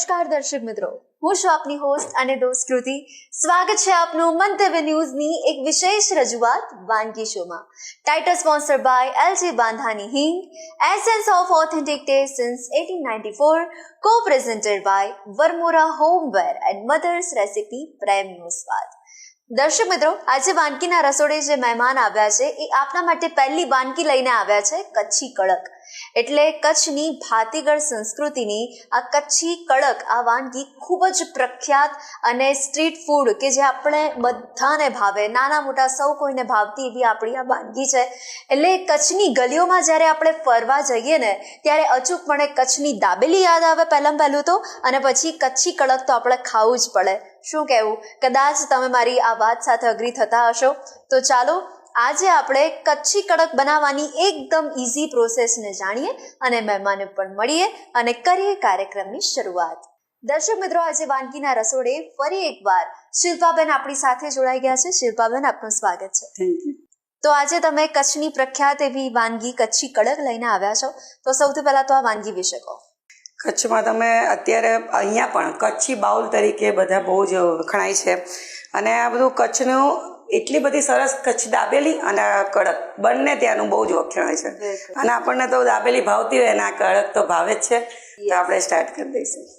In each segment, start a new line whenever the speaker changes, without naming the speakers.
નમસ્કાર દર્શક મિત્રો, હું છું આપની હોસ્ટ અને દોસ્ત કૃતિ. સ્વાગત છે આપનું મંતવ્ય ન્યૂઝની એક વિશેષ રજૂઆત વાનગી શોમાં. Title sponsor by LG Bandhani hing, essence of authentic taste since 1894, co-presented by Varmora homeware and mother's recipe પ્રેમનો સ્વાદ. દર્શક મિત્રો, આજે વાનગીના રસોડે જે મહેમાન આવ્યા છે એ આપના માટે પહેલી વાનગી લઈને આવ્યા છે કચ્છી કડક. એટલે કચ્છની ભાતીગળ સંસ્કૃતિની આ કચ્છી કડક આ વાનગી ખૂબ જ પ્રખ્યાત અને સ્ટ્રીટ ફૂડ કે જે આપણે બધાને ભાવે, નાના મોટા સૌ કોઈને ભાવતી એવી આપણી આ વાનગી છે. એટલે કચ્છની ગલીઓમાં જ્યારે આપણે ફરવા જઈએ ને ત્યારે અચૂકપણે કચ્છની દાબેલી યાદ આવે પહેલું તો, અને પછી કચ્છી કડક તો આપણે ખાવું જ પડે. શું કહેવું, કદાચ તમે મારી આ વાત સાથે અગ્રી થતા હશો. તો ચાલો આજે આપણે કચ્છી કડક બનાવવાની એકદમ ઇઝી પ્રોસેસને જાણીએ અને મહેમાનને પણ મળીએ અને કરીએ કાર્યક્રમની શરૂઆત. દર્શક મિત્રો, આજે વાનગીના રસોડે ફરી એકવાર શિલ્પાબેન આપણી સાથે જોડાઈ ગયા છે. શિલ્પાબેન, આપનું સ્વાગત છે.
Thank you.
તો આજે તમે કચ્છની પ્રખ્યાત એવી વાનગી કચ્છી કડક લઈને આવ્યા છો, તો સૌથી પહેલા તો આ વાનગી વિશે કહો.
કચ્છમાં તમે અત્યારે અહીંયા પણ કચ્છી બાઉલ તરીકે બધા બહુ જ વખણાય છે, અને આ બધું કચ્છનું એટલી બધી સરસ કચ્છી દાબેલી અને કડક બંને ત્યાંનું બહુ જ વખણાય છે. અને આપણને તો દાબેલી ભાવતી હોય અને આ કડક તો ભાવે જ છે. તો આપણે સ્ટાર્ટ કરી દઈશું.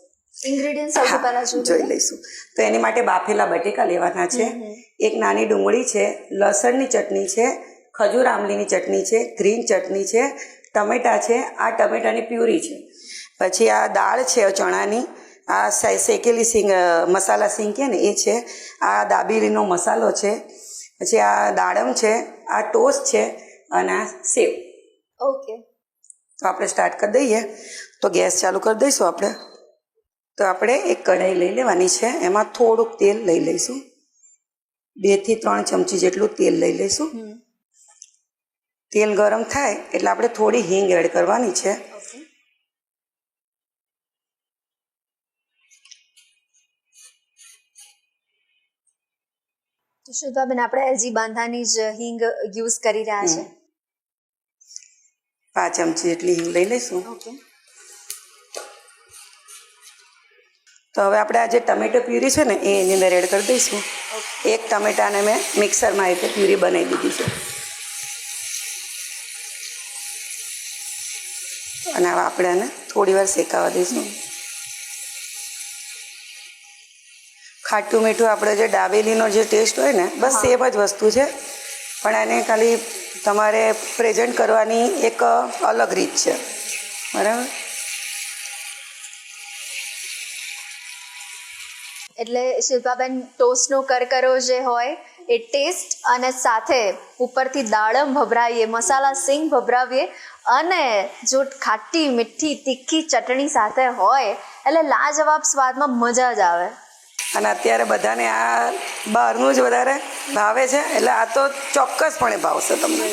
ઇન્ગ્રેડિયન્ટ સૌથી પહેલા
જોઈ લઈશું. તો એની માટે બાફેલા બટેકા લેવાના છે, એક નાની ડુંગળી છે, લસણની ચટણી છે, ખજૂર આમલીની ચટણી છે, ગ્રીન ચટણી છે, ટમેટા છે, આ ટમેટાની પ્યુરી છે, પછી આ દાળ છે ચણાની, આ શેકેલી સિંગ મસાલા સિંગ કે ને એ છે, આ દાબેલીનો મસાલો છે, પછી આ દાડમ છે, આ ટોસ્ટ છે અને આ સેવ.
ઓકે,
તો આપણે સ્ટાર્ટ કરી દઈએ. તો ગેસ ચાલુ કરી દઈશું આપણે. તો આપણે એક કઢાઈ લઈ લેવાની છે, એમાં થોડુંક તેલ લઈ લઈશું, 2 થી 3 ચમચી જેટલું તેલ લઈ લઈશું. તેલ ગરમ થાય એટલે આપણે થોડી હિંગ એડ કરવાની છે.
તો શિલ્પાબેન, આપણે એલજી બાંધાની જ હિંગ યુઝ કરી રહ્યા છે.
5 ચમચી જેટલી હિંગ લઈ લઈશું.
ઓકે.
તો હવે આપણે આ જે ટમેટો પ્યુરી છે ને એ એની અંદર એડ કરી દઈશું. એક ટમેટાને મેં મિક્સરમાં એ રીતે પ્યુરી બનાવી દીધી છે. અને હવે આપણે આને થોડી વાર શેકાવા દઈશું. ખાટું મીઠું આપણે જે દાબેલીનો જે ટેસ્ટ હોય ને બસ સેમ જ વસ્તુ છે, પણ એને ખાલી તમારે પ્રેઝન્ટ કરવાની એક અલગ રીત છે. બરાબર.
એટલે શિલ્પાબેન, ટોસ્ટનો કરકરો જે હોય એ ટેસ્ટ અને સાથે ઉપરથી દાડમ ભભરાવીએ, મસાલા સિંગ ભભરાવીએ અને જો ખાટી મીઠી તીખી ચટણી સાથે હોય એટલે લાજવાબ સ્વાદમાં મજા જ આવે.
અને અત્યારે બધાને આ બહારનું જ વધારે ભાવે છે, એટલે આ તો ચોક્કસપણે ભાવશે તમને.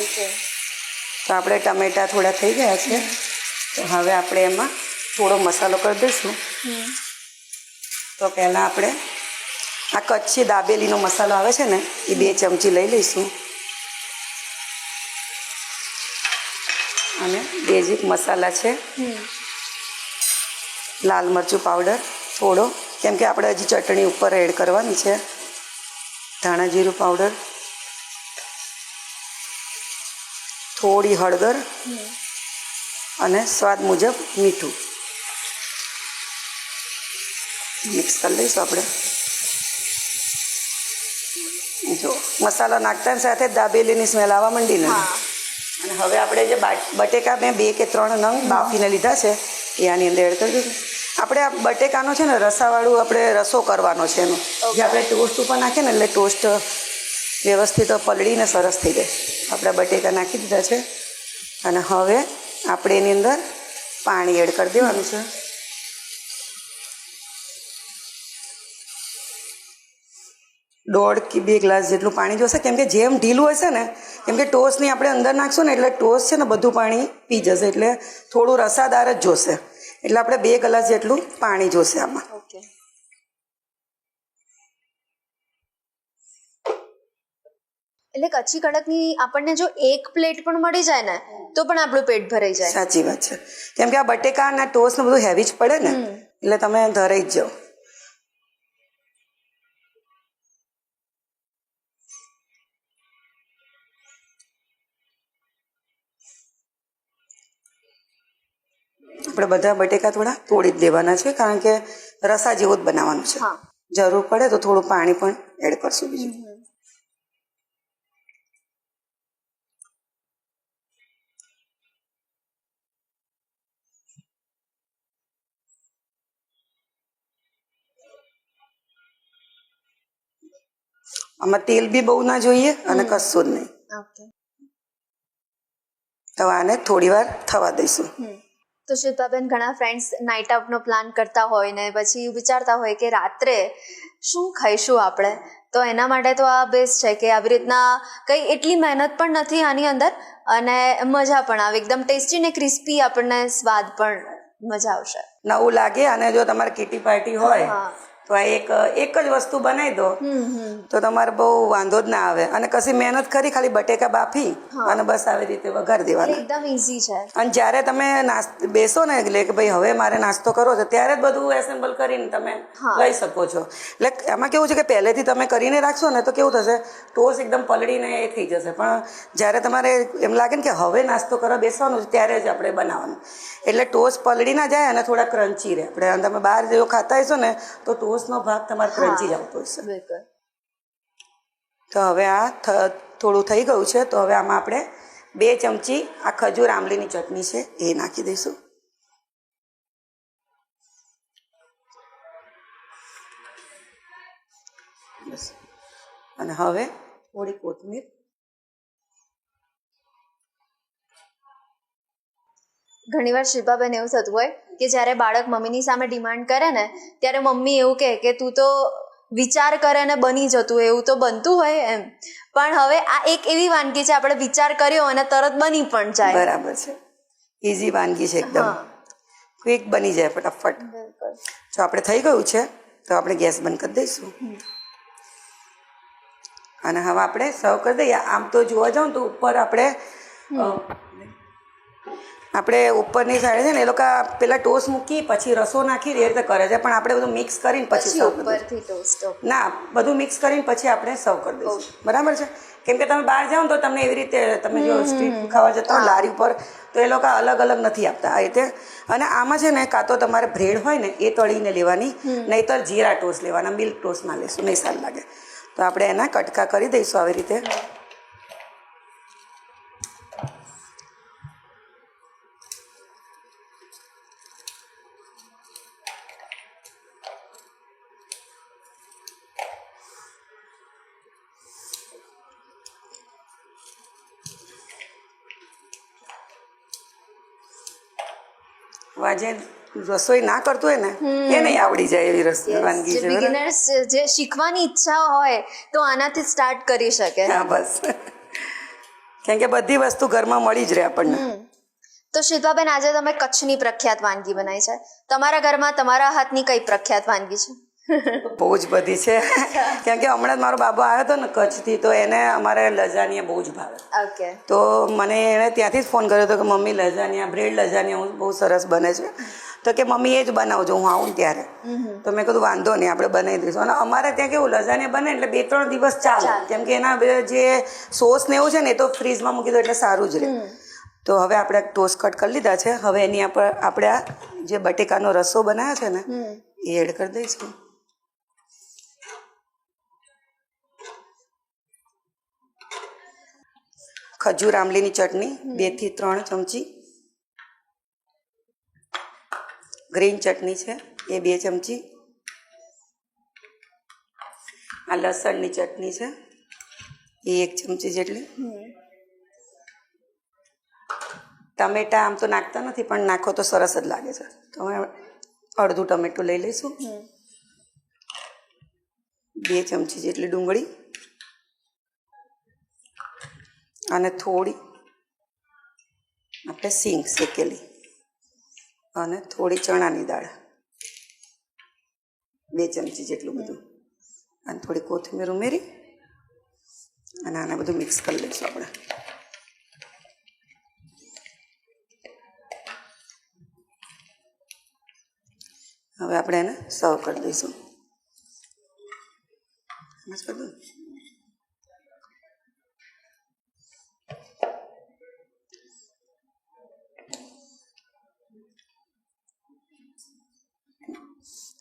તો આપણે ટમેટા થોડા થઈ ગયા છે, તો હવે આપણે એમાં થોડો મસાલો કરી દઈશું. તો પહેલાં આપણે આ કચ્છી દાબેલીનો મસાલો આવે છે ને એ 2 ચમચી લઈ લઈશું. અને બેઝિક મસાલા છે, લાલ મરચું પાવડર થોડો, કેમ કે આપણે હજી ચટણી ઉપર એડ કરવાની છે, ધાણા જીરું પાવડર, થોડી હળદર અને સ્વાદ મુજબ મીઠું. મિક્સ કરી લઈશું આપણે. જો મસાલો નાખતા સાથે દાબેલીની સ્મેલ આવવા માંડી ને. અને હવે આપણે જે બટેકા મેં 2 કે 3 નંગ બાફીને લીધા છે એ આની અંદર એડ કરી દીધું. આપણે આ બટેકાનો છે ને રસાવાળું આપણે રસો કરવાનો છે એનો, જે આપણે ટોસ્ટ ઉપર નાખીએ ને એટલે ટોસ્ટ વ્યવસ્થિત પલળીને સરસ થઈ જાય. આપણે બટેકા નાખી દીધા છે અને હવે આપણે એની અંદર પાણી એડ કરી દેવાનું છે. દોઢ કે 2 ગ્લાસ જેટલું પાણી જોશે, કેમ કે જેમ ઢીલું હશે ને, કેમ કે ટોસ્ટની આપણે અંદર નાખશું ને એટલે ટોસ્ટ છે ને બધું પાણી પી જશે, એટલે થોડું રસાદાર જ જોશે. એટલે આપણે 2 ગ્લાસ જેટલું પાણી જોશે આમાં.
ઓકે. એટલે કચ્છી કડકની આપણને જો 1 પ્લેટ પણ મળી જાય ને તો પણ આપણું પેટ ભરાઈ જાય.
સાચી વાત છે, કેમ કે આ બટેકા અને ટોસ્ટ ને બધું હેવી જ પડે ને, એટલે તમે ધરાઈ જ જાઓ. આપણે બધા બટેકા થોડા તોડી જ દેવાના છે, કારણ કે રસા જેવું જ બનાવવાનું છે.
હા.
જરૂર પડે તો થોડું પાણી પણ એડ કરશું બીજું. આમાં તેલ બી બહુ ના જોઈએ અને કશું જ નહીં.
ઓકે.
તો આને થોડી વાર થવા દઈશું.
તો શિલ્પાબેન, ઘણા ફ્રેન્ડ્સ નાઇટ આઉટનો પ્લાન કરતા હોય ને પછી વિચારતા હોય કે રાત્રે શું ખાઈશું આપણે, તો એના માટે તો આ બેસ્ટ છે કે આવી રીતના કંઈ એટલી મહેનત પણ નથી આની અંદર અને મજા પણ આવે, એકદમ ટેસ્ટી ને ક્રિસ્પી, આપણને સ્વાદ પણ મજા આવશે.
નવું લાગે. અને જો તમારે કિટી પાર્ટી હોય તો આ એક જ વસ્તુ બનાવી દો તો તમારે બહુ વાંધો જ ના આવે. અને કશી મહેનત ખરી, ખાલી બટેકા બાફી અને બસ આવી રીતે વઘાર દેવાના.
એકદમ ઈઝી છે.
અને જ્યારે તમે બેસો ને, એટલે કે ભાઈ હવે મારે નાસ્તો કરવો છે, ત્યારે જ બધું એસેમ્બલ કરીને તમે લઈ શકો છો. એટલે એમાં કેવું છે કે પહેલેથી તમે કરીને રાખશો ને તો કેવું થશે, ટોસ એકદમ પલળીને એ થઈ જશે. પણ જ્યારે તમારે એમ લાગે ને કે હવે નાસ્તો કરવા બેસવાનું છે, ત્યારે જ આપણે બનાવવાનું. એટલે ટોસ પલળી ના જાય અને થોડા ક્રન્ચી રહે. આપણે તમે બહાર જેવો ખાતા હશો ને તો ટોસનો ભાગ તમારે ક્રન્ચી જ આવતો હશે.
બિલકુલ.
તો હવે આ થોડું થઈ ગયું છે, તો હવે આમાં આપણે 2 ચમચી આ ખજૂર આમલીની ચટણી છે એ નાખી દઈશું. બસ. અને હવે થોડી કોથમીર.
ઘણીવાર શિલ્પાબેન એવું થતું હોય કે જ્યારે બાળક મમ્મીની સામે ડિમાન્ડ કરે ને ત્યારે મમ્મી એવું કહે કે તું તો વિચાર કરે ને બની જતું, એવું તો બનતું હોય એમ. પણ હવે આ એક એવી વાનગી છે, આપણે વિચાર કર્યો અને તરત બની પણ જાય.
બરાબર છે. ઇઝી વાનગી છે, એકદમ ક્વિક બની જાય ફટાફટ. જો આપણે થઈ ગયું છે તો આપણે ગેસ બંધ કરી દઈશું. અને હવે આપણે સર્વ કરી દઈએ. આમ તો જોવા જાઉં તો ઉપર આપણે ઉપરની સાઈડ છે ને એ લોકો પેલા ટોસ મૂકી પછી રસો નાખી એ રીતે કરે છે, પણ આપણે બધું મિક્સ કરીને પછી સર્વ
ઉપરથી ટોસ્ટ.
ના, બધું મિક્સ કરીને પછી આપણે સર્વ કરી દઈશું. બરાબર છે. કેમ કે તમે બહાર જાઓ ને તો તમને એવી રીતે, તમે જો સ્ટ્રીટ ફૂડ ખાવા જતા હો લારી ઉપર, તો એ લોકો અલગ અલગ નથી આપતા આ રીતે. અને આમાં છે ને કાં તો તમારે બ્રેડ હોય ને એ તળીને લેવાની, નહીંતર જીરા ટોસ્ટ લેવાના. મિલ્ક ટોસ્ટ ના લેશું, નહીં સારું લાગે. તો આપણે એના કટકા કરી દઈશું આવી રીતે. આજે રસોઈ ના કરતું હોય ને એ નહીં આવડી જાય એવી વાનગી છે.
બિગિનર્સ જે શીખવાની ઈચ્છા હોય તો આનાથી સ્ટાર્ટ કરી શકે.
હા, બસ. કેમ કે બધી વસ્તુ ઘરમાં મળી જ રહે આપણને.
તો શિલ્પાબેન, આજે તમે કચ્છની પ્રખ્યાત વાનગી બનાવી છે. તમારા ઘરમાં તમારા હાથની કઈ પ્રખ્યાત વાનગી છે?
બહુ જ બધી છે. કેમ કે હમણાં જ મારો બાબો આવ્યો હતો ને કચ્છથી, તો એને અમારે લજાનિયા બહુ જ ભાવે.
ઓકે.
તો મને એણે ત્યાંથી જ ફોન કર્યો હતો કે મમ્મી લજાનિયા, બ્રેડ લજાનિયા બહુ સરસ બને છે. તો કે મમ્મી એ જ બનાવજો હું આવું ત્યારે. તો મેં કીધું વાંધો નહીં, આપણે બનાવી દઈશું. અને અમારે ત્યાં કેવું લજાનિયા બને એટલે 2-3 દિવસ ચાલે, કેમ કે એના જે સોસ ને એવું છે ને એ તો ફ્રીજમાં મૂકી દો એટલે સારું જ રહે. તો હવે આપણે ટોસ્ટ કટ કરી લીધા છે. હવે એની આપણે આ જે બટેકાનો રસો બનાવ્યો છે ને એ એડ કરી દઈશું. ખજૂર આમલીની ચટણી 2 થી 3 ચમચી. ગ્રીન ચટણી છે એ 2 ચમચી. આ લસણની ચટણી છે એ 1 ચમચી જેટલી. ટમેટા આમ તો નાખતા નથી, પણ નાખો તો સરસ જ લાગે છે. તો હવે અડધું ટમેટું લઈ લઈશું. 2 ચમચી જેટલી ડુંગળી અને થોડી આપણે સિંગ શેકેલી અને થોડી ચણાની દાળ 2 ચમચી જેટલું બધું, અને થોડી કોથમીર ઉમેરી અને આને બધું મિક્સ કરી લઈશું આપણે. હવે આપણે એને સર્વ કરી દઈશું. બસ કરી દઉં.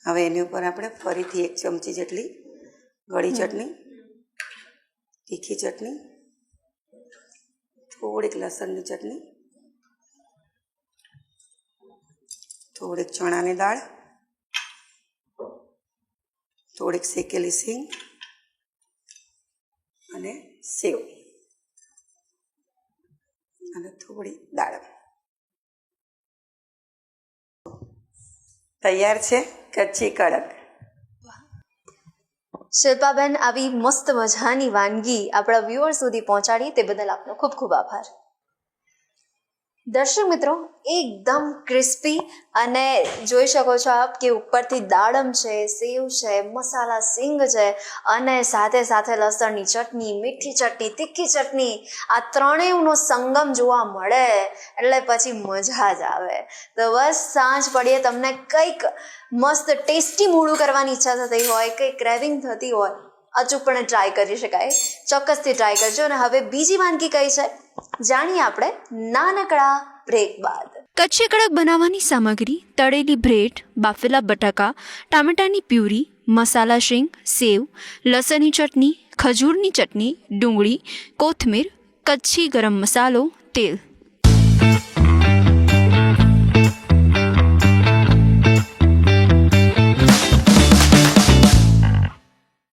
હવે એની ઉપર આપણે ફરીથી 1 ચમચી જેટલી ગળી ચટણી, તીખી ચટણી, થોડીક લસણની ચટણી, થોડીક ચણાની દાળ, થોડીક શેકેલી સિંગ અને સેવ અને થોડી દાળ. તૈયાર છે કચ્છી કડક.
શિલ્પાબેન, આવી મસ્ત મજાની વાનગી આપણા વ્યુઅર સુધી પહોંચાડી તે બદલ આપનો ખૂબ ખૂબ આભાર. દર્શક મિત્રો, એકદમ ક્રિસ્પી અને જોઈ શકો છો આપ કે ઉપરથી દાડમ છે, સેવ છે, મસાલા સિંગ છે અને સાથે સાથે લસણની ચટણી, મીઠી ચટણી, તીખી ચટણી, આ ત્રણેયનો સંગમ જોવા મળે એટલે પછી મજા જ આવે. તો બસ સાંજ પડીએ તમને કંઈક મસ્ત ટેસ્ટી મોડું કરવાની ઈચ્છા થતી હોય, કંઈક ક્રેવિંગ થતી હોય, અચૂકપણે ટ્રાય કરી શકાય. ચોક્કસથી ટ્રાય કરજો. અને હવે બીજી વાનગી કઈ છે જાણીએ આપણે નાનકડા બ્રેક બાદ.
કચ્છી કડક બનાવવાની સામગ્રી: તળેલી બ્રેડ, બાફેલા બટાકા, ટામેટાની પ્યુરી, મસાલા શીંગ, સેવ, લસણની ચટણી, ખજૂરની ચટણી, ડુંગળી, કોથમીર, કચ્છી ગરમ મસાલો, તેલ.